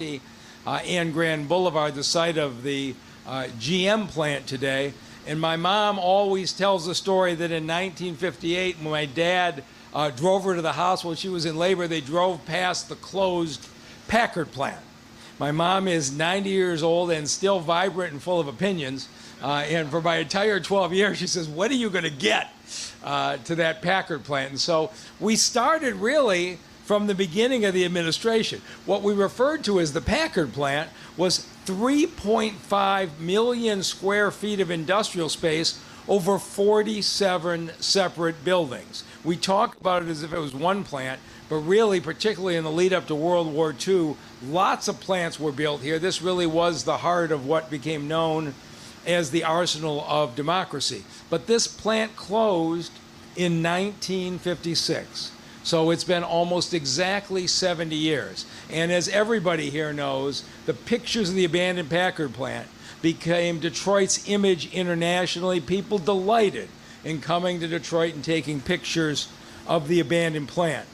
and Grand Boulevard, the site of the GM plant today. And my mom always tells the story that in 1958, when my dad drove her to the hospital, she was in labor, they drove past the closed Packard plant. My mom is 90 years old and still vibrant and full of opinions. And for my entire 12 years, she says, "When are you going to get to that Packard plant?" And so we started really from the beginning of the administration. What we referred to as the Packard plant was 3.5 million square feet of industrial space over 47 separate buildings. We talk about it as if it was one plant, but really, particularly in the lead up to World War II, lots of plants were built here. This really was the heart of what became known as the arsenal of democracy. But this plant closed in 1956. So it's been almost exactly 70 years. And as everybody here knows, the pictures of the abandoned Packard plant became Detroit's image internationally. People delighted in coming to Detroit and taking pictures of the abandoned plant.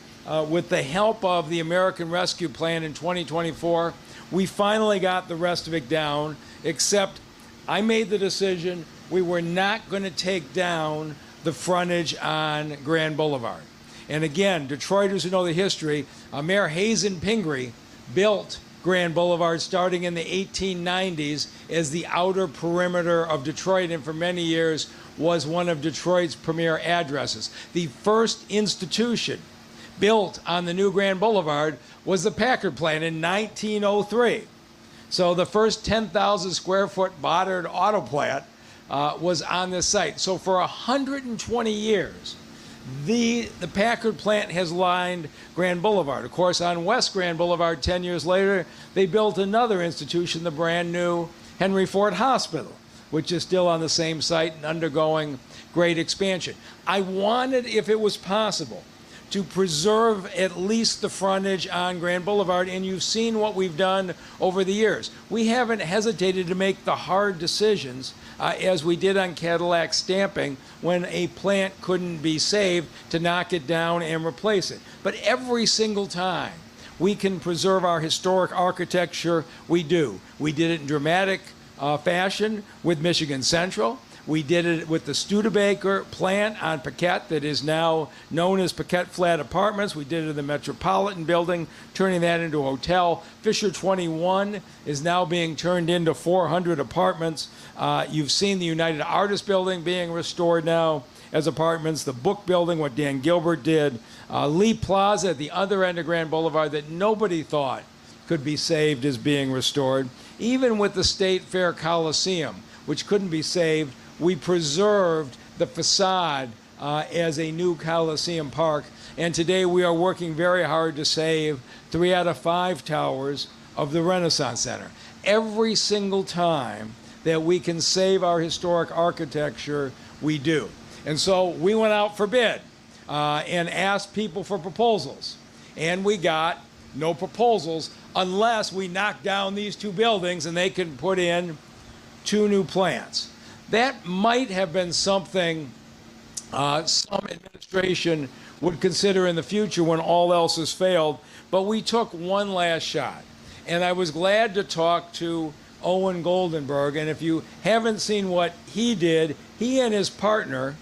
With the help of the American Rescue Plan in 2024, we finally got the rest of it down, except I made the decision we were not going to take down the frontage on Grand Boulevard. And again, Detroiters who know the history, Mayor Hazen Pingree built Grand Boulevard starting in the 1890s as the outer perimeter of Detroit, and for many years was one of Detroit's premier addresses. The first institution built on the new Grand Boulevard was the Packard plant in 1903. So the first 10,000 square foot modern auto plant was on this site. So for 120 years, the Packard plant has lined Grand Boulevard. Of course, on West Grand Boulevard, 10 years later, they built another institution, the brand new Henry Ford Hospital, which is still on the same site and undergoing great expansion. I wanted, if it was possible, to preserve at least the frontage on Grand Boulevard, and you've seen what we've done over the years. We haven't hesitated to make the hard decisions as we did on Cadillac stamping when a plant couldn't be saved, to knock it down and replace it. But every single time we can preserve our historic architecture, we do. We did it in dramatic fashion with Michigan Central. We did it with the Studebaker plant on Paquette that is now known as Paquette Flat Apartments. We did it in the Metropolitan Building, turning that into a hotel. Fisher 21 is now being turned into 400 apartments. You've seen the United Artists Building being restored now as apartments. The Book Building, what Dan Gilbert did. Lee Plaza at the other end of Grand Boulevard that nobody thought could be saved is being restored. Even with the State Fair Coliseum, which couldn't be saved, we preserved the facade as a new Coliseum Park. And today we are working very hard to save 3 out of 5 towers of the Renaissance Center. Every single time that we can save our historic architecture, we do. And so we went out for bid and asked people for proposals. And we got no proposals unless we knock down these 2 buildings and they can put in 2 new plants. That might have been something some administration would consider in the future when all else has failed, but we took one last shot. And I was glad to talk to Owen Goldenberg, and if you haven't seen what he did, he and his partner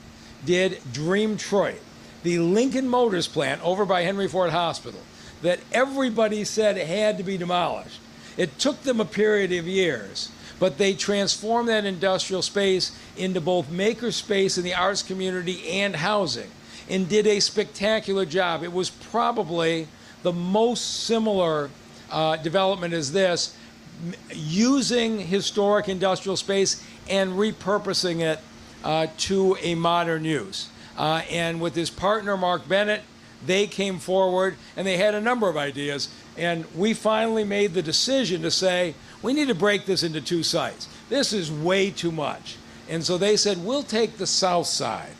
did Dream Detroit, the Lincoln Motors plant over by Henry Ford Hospital that everybody said had to be demolished. It took them a period of years, but they transformed that industrial space into both maker space in the arts community and housing, and did a spectacular job. It was probably the most similar development as this, using historic industrial space and repurposing it to a modern use. And with his partner, Mark Bennett, they came forward and they had a number of ideas. And we finally made the decision to say, we need to break this into 2 sites. This is way too much. And so they said, we'll take the south side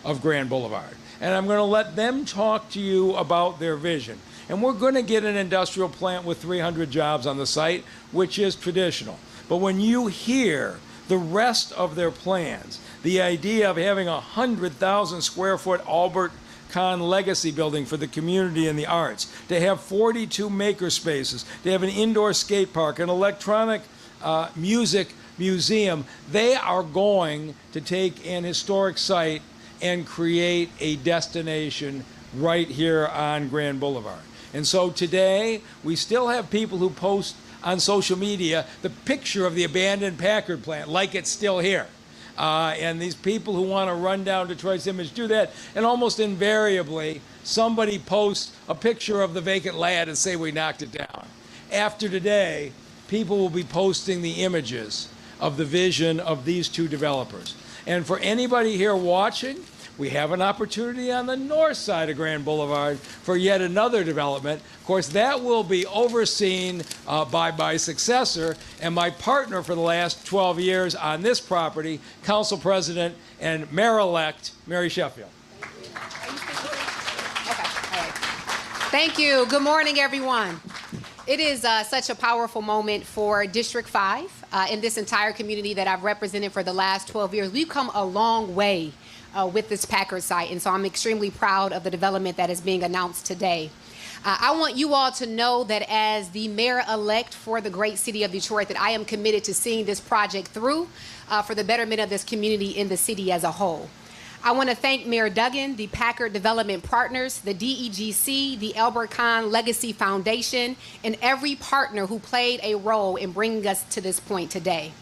of Grand Boulevard. And I'm going to let them talk to you about their vision. And we're going to get an industrial plant with 300 jobs on the site, which is traditional. But when you hear the rest of their plans, the idea of having a 100,000 square foot Albert Kahn Legacy Building for the community and the arts, to have 42 maker spaces, to have an indoor skate park, an electronic music museum. They are going to take an historic site and create a destination right here on Grand Boulevard. And so today, we still have people who post on social media the picture of the abandoned Packard plant like it's still here. And these people who want to run down Detroit's image do that, and almost invariably, somebody posts a picture of the vacant land and say we knocked it down. After today, people will be posting the images of the vision of these two developers. And for anybody here watching, we have an opportunity on the north side of Grand Boulevard for yet another development. Of course, that will be overseen by my successor and my partner for the last 12 years on this property, Council President and Mayor-elect Mary Sheffield. Thank you. Good morning, everyone. It is such a powerful moment for District 5 and this entire community that I've represented for the last 12 years. We've come a long way with this Packard site, and so I'm extremely proud of the development that is being announced today. I want you all to know that as the mayor-elect for the great city of Detroit, that I am committed to seeing this project through for the betterment of this community in the city as a whole. I want to thank Mayor Duggan, the Packard Development Partners, the DEGC, the Albert Kahn Legacy Foundation, and every partner who played a role in bringing us to this point today.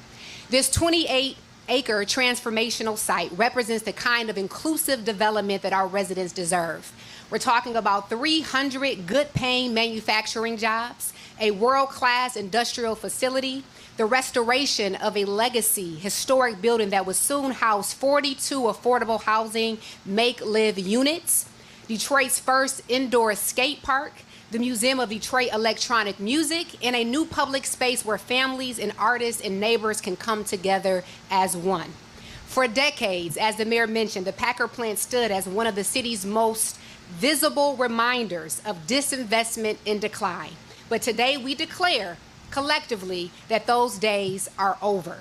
This 28-acre transformational site represents the kind of inclusive development that our residents deserve. We're talking about 300 good-paying manufacturing jobs, a world-class industrial facility, the restoration of a legacy historic building that will soon house 42 affordable housing make-live units, Detroit's first indoor skate park, the Museum of Detroit Electronic Music, and a new public space where families and artists and neighbors can come together as one. For decades, as the mayor mentioned, the Packard Plant stood as one of the city's most visible reminders of disinvestment and decline. But today we declare collectively that those days are over.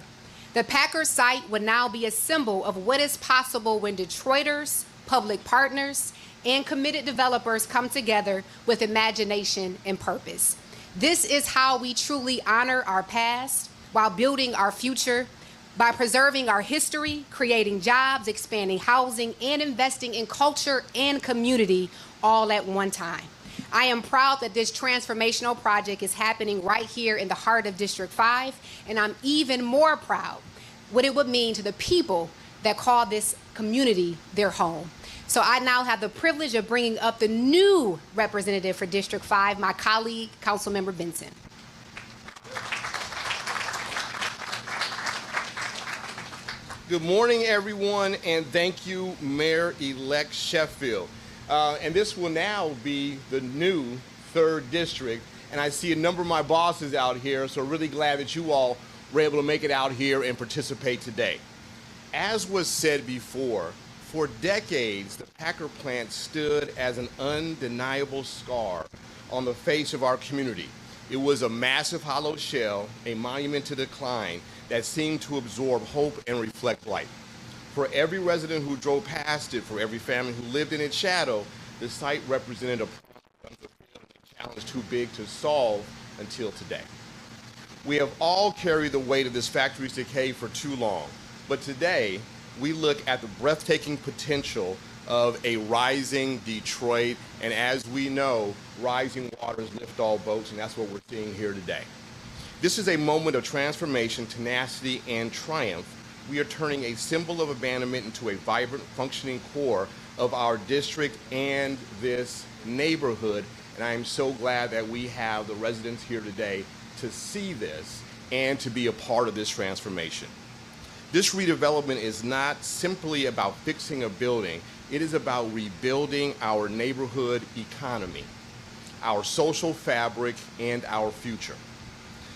The Packard site would now be a symbol of what is possible when Detroiters, public partners, and committed developers come together with imagination and purpose. This is how we truly honor our past while building our future, by preserving our history, creating jobs, expanding housing, and investing in culture and community all at one time. I am proud that this transformational project is happening right here in the heart of District 5, and I'm even more proud what it would mean to the people that call this community their home. So I now have the privilege of bringing up the new representative for District 5, my colleague, Councilmember Benson. Good morning, everyone, and thank you, Mayor-elect Sheffield. And this will now be the new 3rd District, and I see a number of my bosses out here, so really glad that you all were able to make it out here and participate today. As was said before, for decades, the Packard Plant stood as an undeniable scar on the face of our community. It was a massive hollow shell, a monument to decline that seemed to absorb hope and reflect light. For every resident who drove past it, for every family who lived in its shadow, the site represented a challenge too big to solve until today. We have all carried the weight of this factory's decay for too long, but today we look at the breathtaking potential of a rising Detroit, and as we know, rising waters lift all boats, and that's what we're seeing here today. This is a moment of transformation, tenacity, and triumph. We are turning a symbol of abandonment into a vibrant, functioning core of our district and this neighborhood. And I am so glad that we have the residents here today to see this and to be a part of this transformation. This redevelopment is not simply about fixing a building. It is about rebuilding our neighborhood economy, our social fabric, and our future.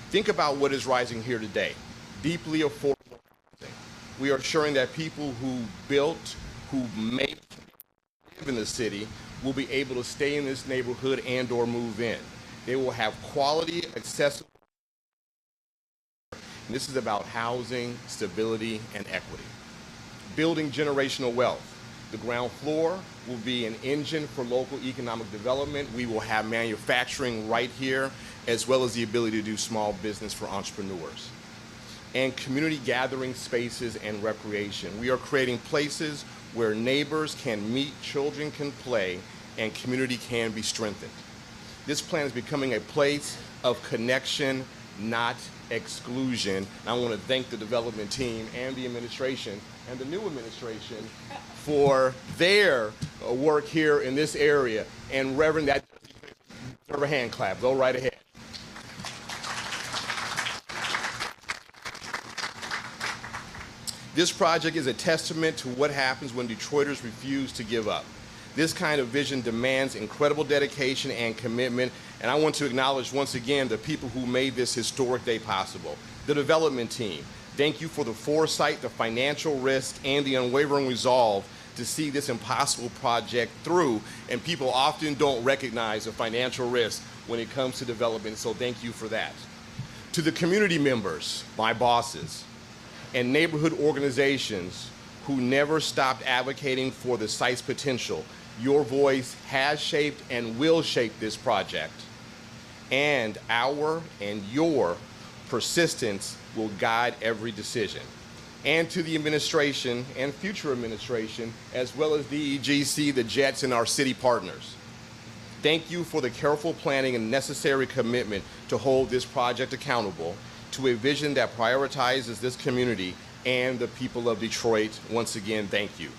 Think about what is rising here today. Deeply affordable housing. We are ensuring that people who built, who live in the city, will be able to stay in this neighborhood and or move in. They will have quality, accessible. And this is about housing, stability, and equity. Building generational wealth. The ground floor will be an engine for local economic development. We will have manufacturing right here, as well as the ability to do small business for entrepreneurs. And community gathering spaces and recreation. We are creating places where neighbors can meet, children can play, and community can be strengthened. This plan is becoming a place of connection, not exclusion. And I want to thank the development team and the administration and the new administration for their work here in this area. And Reverend, that deserve a hand clap. Go right ahead. This project is a testament to what happens when Detroiters refuse to give up. This kind of vision demands incredible dedication and commitment, and I want to acknowledge once again the people who made this historic day possible. The development team, thank you for the foresight, the financial risk, and the unwavering resolve to see this impossible project through, and people often don't recognize the financial risk when it comes to development, so thank you for that. To the community members, my bosses, and neighborhood organizations who never stopped advocating for the site's potential, your voice has shaped and will shape this project. And our and your persistence will guide every decision. And to the administration and future administration, as well as DEGC, the Jets, and our city partners. Thank you for the careful planning and necessary commitment to hold this project accountable to a vision that prioritizes this community and the people of Detroit. Once again, thank you.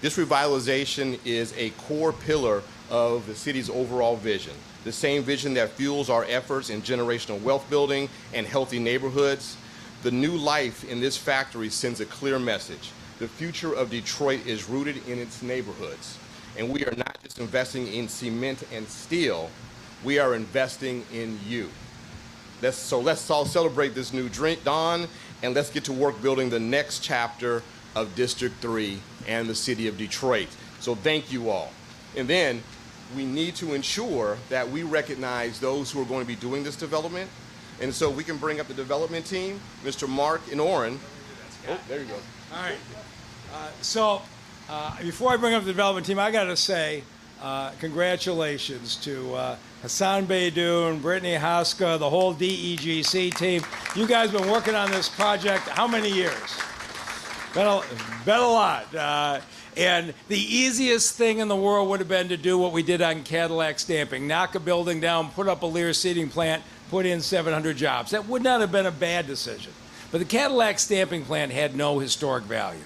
This revitalization is a core pillar of the city's overall vision, the same vision that fuels our efforts in generational wealth building and healthy neighborhoods. The new life in this factory sends a clear message. The future of Detroit is rooted in its neighborhoods, and we are not just investing in cement and steel, we are investing in you. So let's all celebrate this new dawn, and let's get to work building the next chapter of District 3 and the city of Detroit. So thank you all. And then we need to ensure that we recognize those who are going to be doing this development. And so we can bring up the development team, Mr. Mark and Oren. Oh, there you go. All right. Before I bring up the development team, I got to say congratulations to Hassan Beydoun, Brittany Haska, the whole DEGC team. You guys have been working on this project how many years? Been a lot. And the easiest thing in the world would have been to do what we did on Cadillac stamping, knock a building down, put up a Lear seating plant, put in 700 jobs. That would not have been a bad decision. But the Cadillac stamping plant had no historic value.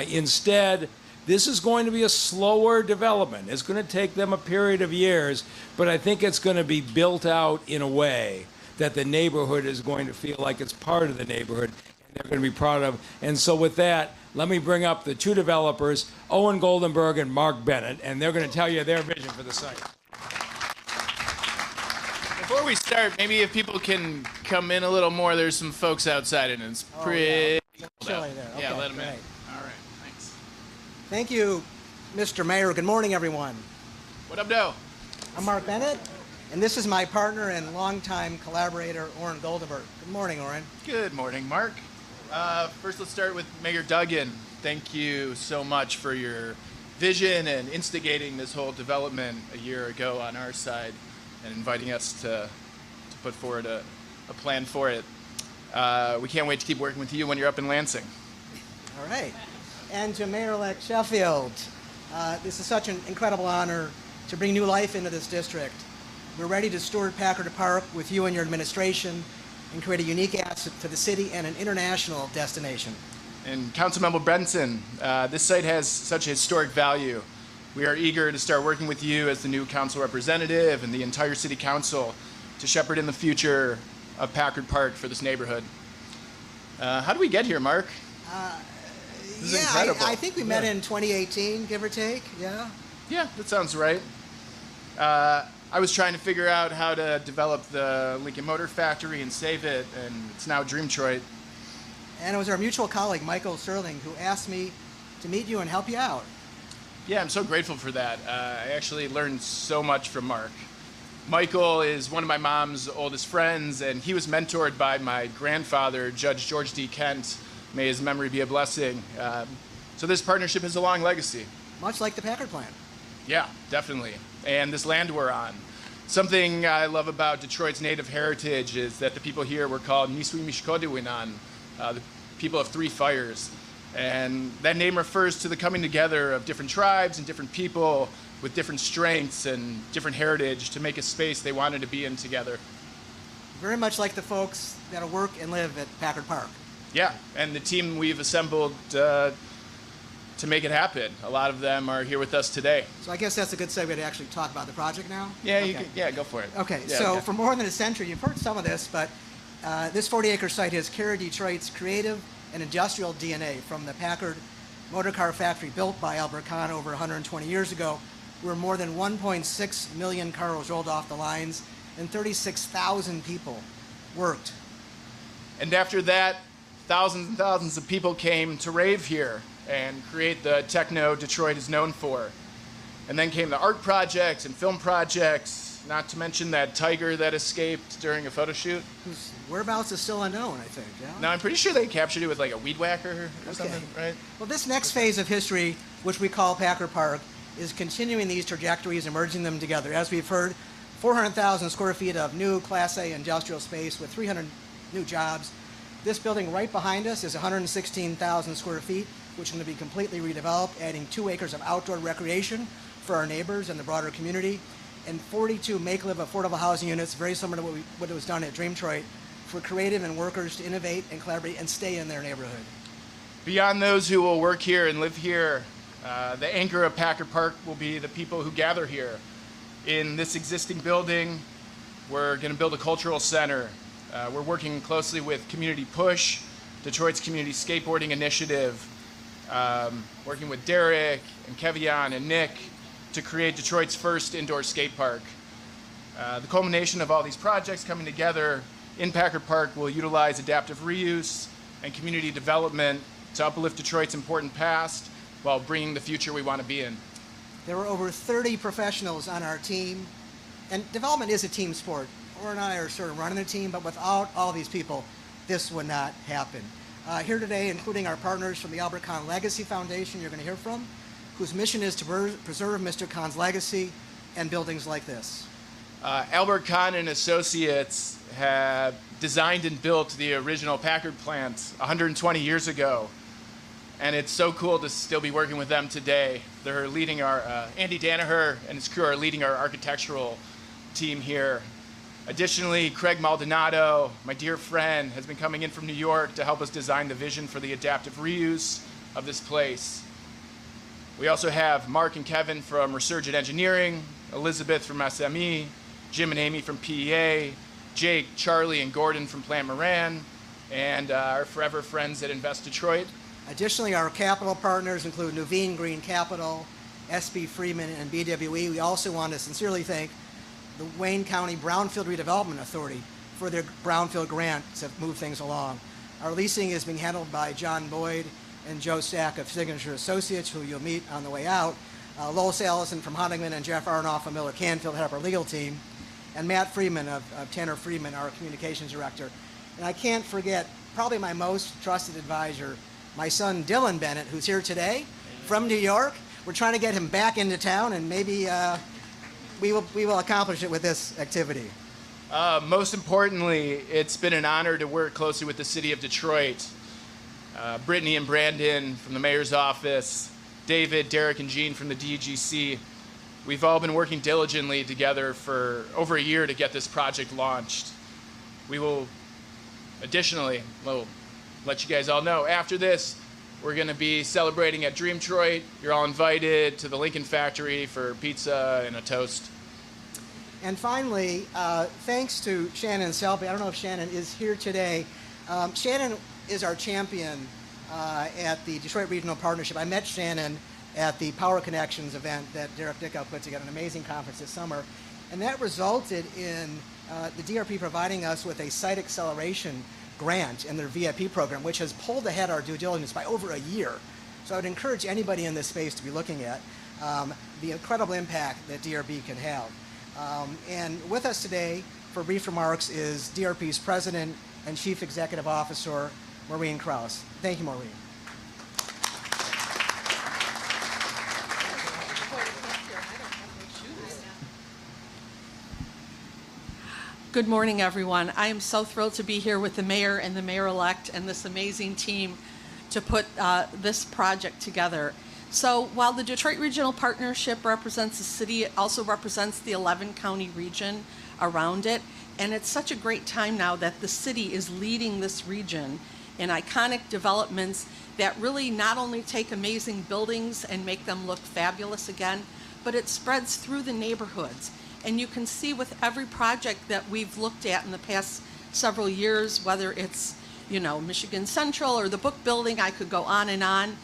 Instead, this is going to be a slower development. It's going to take them a period of years, but I think it's going to be built out in a way that the neighborhood is going to feel like it's part of the neighborhood and they're going to be proud of. And so with that, let me bring up the two developers, Owen Goldenberg and Mark Bennett, and they're going to tell you their vision for the site. Before we start, maybe if people can come in a little more, there's some folks outside and it's pretty chilly there. Okay, yeah, let them in. great. All right, thanks. Thank you, Mr. Mayor. Good morning, everyone. What up, Doe? I'm Mark Bennett, and this is my partner and longtime collaborator, Oren Goldenberg. Good morning, Oren. Good morning, Mark. First, let's start with Mayor Duggan. Thank you so much for your vision and instigating this whole development a year ago on our side and inviting us to put forward a plan for it. We can't wait to keep working with you when you're up in Lansing. All right. And to Mayor-elect Sheffield, this is such an incredible honor to bring new life into this district. We're ready to steward Packard Park with you and your administration and create a unique asset to the city and an international destination. And Councilmember Benson, this site has such a historic value. We are eager to start working with you as the new council representative and the entire city council to shepherd in the future of Packard Park for this neighborhood. How do we get here, Mark? This is incredible. I think we met in 2018, give or take. Yeah. Yeah, that sounds right. I was trying to figure out how to develop the Lincoln Motor Factory and save it, and it's now Dreamtroit. And it was our mutual colleague, Michael Serling, who asked me to meet you and help you out. Yeah, I'm so grateful for that. I actually learned so much from Mark. Michael is one of my mom's oldest friends, and he was mentored by my grandfather, Judge George D. Kent. May his memory be a blessing. So this partnership has a long legacy. Much like the Packard Plant. Yeah, definitely. And this land we're on. Something I love about Detroit's native heritage is that the people here were called Niswi Mishkodiwinan, the people of three fires. And that name refers to the coming together of different tribes and different people with different strengths and different heritage to make a space they wanted to be in together. Very much like the folks that work and live at Packard Park. Yeah, and the team we've assembled to make it happen. A lot of them are here with us today. So I guess that's a good segue to actually talk about the project now. Yeah, Okay. Go for it. Okay, Yeah, so okay. for more than a century, you've heard some of this, but this 40-acre site has carried Detroit's creative and industrial DNA from the Packard motor car factory built by Albert Kahn over 120 years ago, where more than 1.6 million cars rolled off the lines and 36,000 people worked. And after that, thousands and thousands of people came to rave here and create the techno Detroit is known for. And then came the art projects and film projects, not to mention that tiger that escaped during a photo shoot. Whose whereabouts is still unknown, I think. Yeah? Now, I'm pretty sure they captured it with like a weed whacker or something, right? Well, this next phase of history, which we call Packard Park, is continuing these trajectories and merging them together. As we've heard, 400,000 square feet of new Class A industrial space with 300 new jobs. This building right behind us is 116,000 square feet, which is going to be completely redeveloped, adding 2 acres of outdoor recreation for our neighbors and the broader community, and 42 make-live affordable housing units, very similar to what was done at Dreamtroit, for creative and workers to innovate and collaborate and stay in their neighborhood. Beyond those who will work here and live here, the anchor of Packard Park will be the people who gather here. In this existing building, we're going to build a cultural center. We're working closely with Community Push, Detroit's community skateboarding initiative, working with Derek and Kevion and Nick to create Detroit's first indoor skate park. The culmination of all these projects coming together in Packard Park will utilize adaptive reuse and community development to uplift Detroit's important past while bringing the future we want to be in. There were over 30 professionals on our team, and development is a team sport. Or and I are sort of running the team, but without all these people, this would not happen. Here today, including our partners from the Albert Kahn Legacy Foundation you're going to hear from, whose mission is to preserve Mr. Kahn's legacy and buildings like this. Albert Kahn and Associates have designed and built the original Packard Plant 120 years ago. And it's so cool to still be working with them today. They're leading our, Andy Danaher and his crew are leading our architectural team here. Additionally, Craig Maldonado, my dear friend, has been coming in from New York to help us design the vision for the adaptive reuse of this place. We also have Mark and Kevin from Resurgent Engineering, Elizabeth from SME, Jim and Amy from PEA, Jake, Charlie, and Gordon from Plant Moran, and our forever friends at Invest Detroit. Additionally, our capital partners include Nuveen Green Capital, SB Freeman, and BWE. We also want to sincerely thank the Wayne County Brownfield Redevelopment Authority for their Brownfield grant to move things along. Our leasing is being handled by John Boyd and Joe Stack of Signature Associates, who you'll meet on the way out. Lowell Allison from Huntington and Jeff Arnoff of Miller Canfield head up our legal team. And Matt Freeman of Tanner Freeman, our communications director. And I can't forget probably my most trusted advisor, my son Dylan Bennett, who's here today from New York. We're trying to get him back into town, and maybe we will accomplish it with this activity. Most importantly, it's been an honor to work closely with the city of Detroit. Brittany and Brandon from the mayor's office, David, Derek, and Jean from the DGC. We've all been working diligently together for over a year to get this project launched. We will additionally, we'll let you guys all know, after this, we're going to be celebrating at Dreamtroit. You're all invited to the Lincoln Factory for pizza and a toast. And finally, thanks to Shannon Selby. I don't know if Shannon is here today. Shannon is our champion at the Detroit Regional Partnership. I met Shannon at the Power Connections event that Derek Dickow put together, an amazing conference this summer. And that resulted in the DRP providing us with a site acceleration grant in their VIP program, which has pulled ahead our due diligence by over a year. So I would encourage anybody in this space to be looking at the incredible impact that DRP can have. And with us today for brief remarks is DRP's President and Chief Executive Officer, Maureen Krause. Thank you, Maureen. Good morning, everyone. I am so thrilled to be here with the mayor and the mayor-elect and this amazing team to put this project together. So while the Detroit Regional Partnership represents the city, it also represents the 11-county region around it. And it's such a great time now that the city is leading this region in iconic developments that really not only take amazing buildings and make them look fabulous again, but it spreads through the neighborhoods. And you can see with every project that we've looked at in the past several years, whether it's, Michigan Central or the book building, I could go on and on.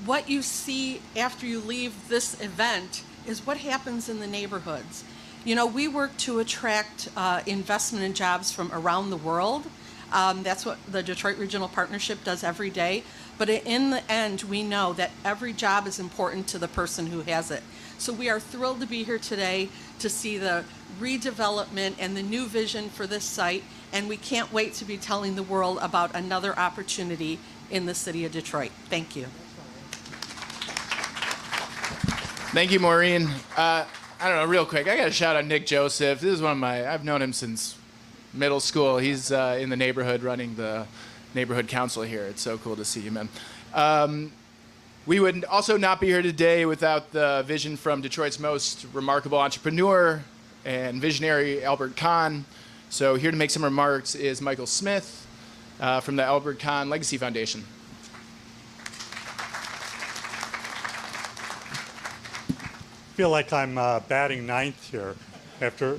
What you see after you leave this event is what happens in the neighborhoods. We work to attract investment and jobs from around the world. That's what the Detroit Regional Partnership does every day. But in the end, we know that every job is important to the person who has it. So we are thrilled to be here today to see the redevelopment and the new vision for this site. And we can't wait to be telling the world about another opportunity in the city of Detroit. Thank you. Thank you, Maureen. I don't know, real quick, I got to shout out Nick Joseph. This is I've known him since middle school. He's in the neighborhood running the neighborhood council here. It's so cool to see you, man. We would also not be here today without the vision from Detroit's most remarkable entrepreneur and visionary, Albert Kahn. So here to make some remarks is Michael Smith from the Albert Kahn Legacy Foundation. I feel like I'm batting ninth here after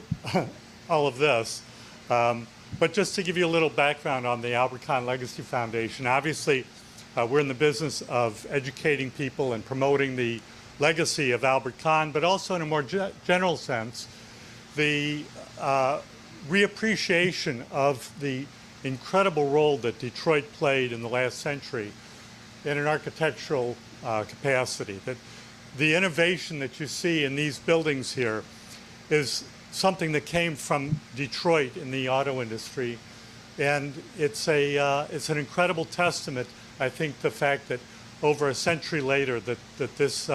all of this. But just to give you a little background on the Albert Kahn Legacy Foundation, obviously we're in the business of educating people and promoting the legacy of Albert Kahn, but also in a more general sense, the reappreciation of the incredible role that Detroit played in the last century in an architectural capacity. That the innovation that you see in these buildings here is something that came from Detroit in the auto industry, and it's an incredible testament. I think the fact that over a century later that this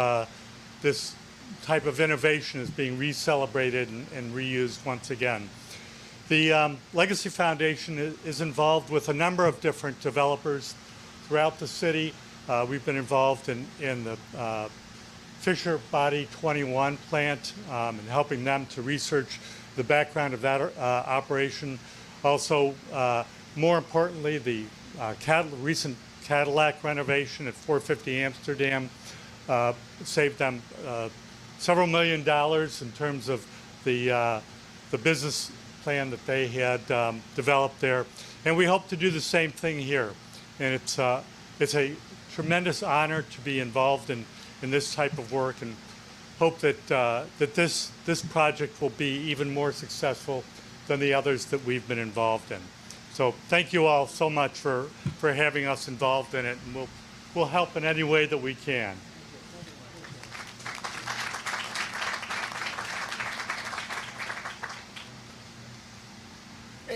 type of innovation is being re-celebrated and reused once again. The Legacy Foundation is involved with a number of different developers throughout the city. We've been involved in the Fisher Body 21 plant and helping them to research the background of that operation. Also, more importantly, the recent Cadillac renovation at 450 Amsterdam saved them several $1 million in terms of the business plan that they had developed there. And we hope to do the same thing here. And it's a tremendous honor to be involved in this type of work, and hope that this project will be even more successful than the others that we've been involved in. So thank you all so much for having us involved in it, and we'll help in any way that we can.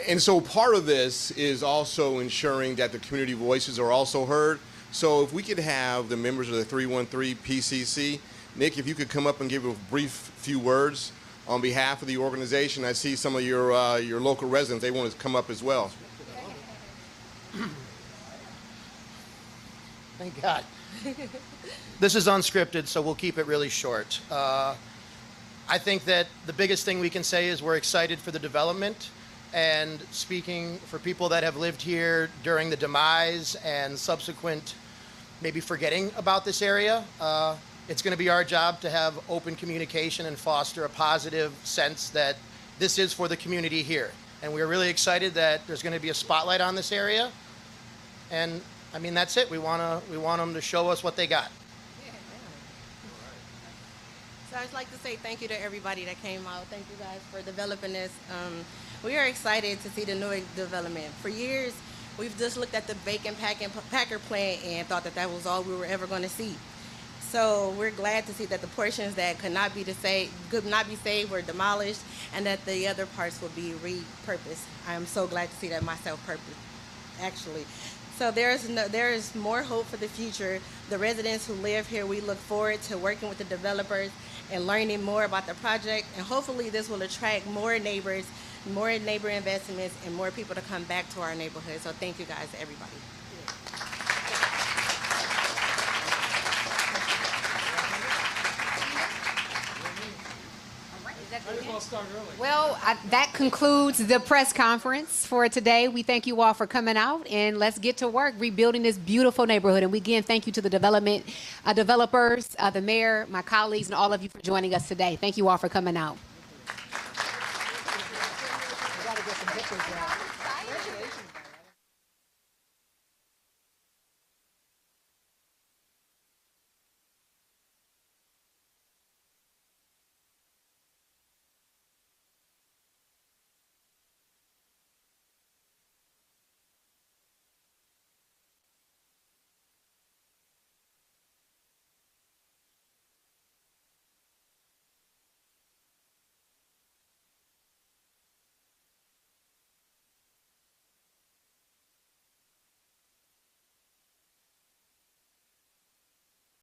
And so part of this is also ensuring that the community voices are also heard. So if we could have the members of the 313 PCC, Nick, if you could come up and give a brief few words on behalf of the organization. I see some of your local residents, they want to come up as well. Thank God. This is unscripted, so we'll keep it really short. I think that the biggest thing we can say is we're excited for the development. And speaking for people that have lived here during the demise and subsequent maybe forgetting about this area, it's going to be our job to have open communication and foster a positive sense that this is for the community here. And we're really excited that there's going to be a spotlight on this area. And I mean, that's it. We want them to show us what they got. So I'd like to say thank you to everybody that came out. Thank you guys for developing this. We are excited to see the new development. For years, we've just looked at the vacant Packard Plant and thought that was all we were ever going to see. So we're glad to see that the portions that could not be saved were demolished, and that the other parts will be repurposed. I am so glad to see that myself, actually. So there is more hope for the future. The residents who live here, we look forward to working with the developers and learning more about the project, and hopefully this will attract more neighbors more neighbor investments, and more people to come back to our neighborhood. So thank you guys, everybody. Well, that concludes the press conference for today. We thank you all for coming out, and let's get to work rebuilding this beautiful neighborhood. And we again thank you to the developers, the mayor, my colleagues, and all of you for joining us today. Thank you all for coming out. We gotta get some pictures,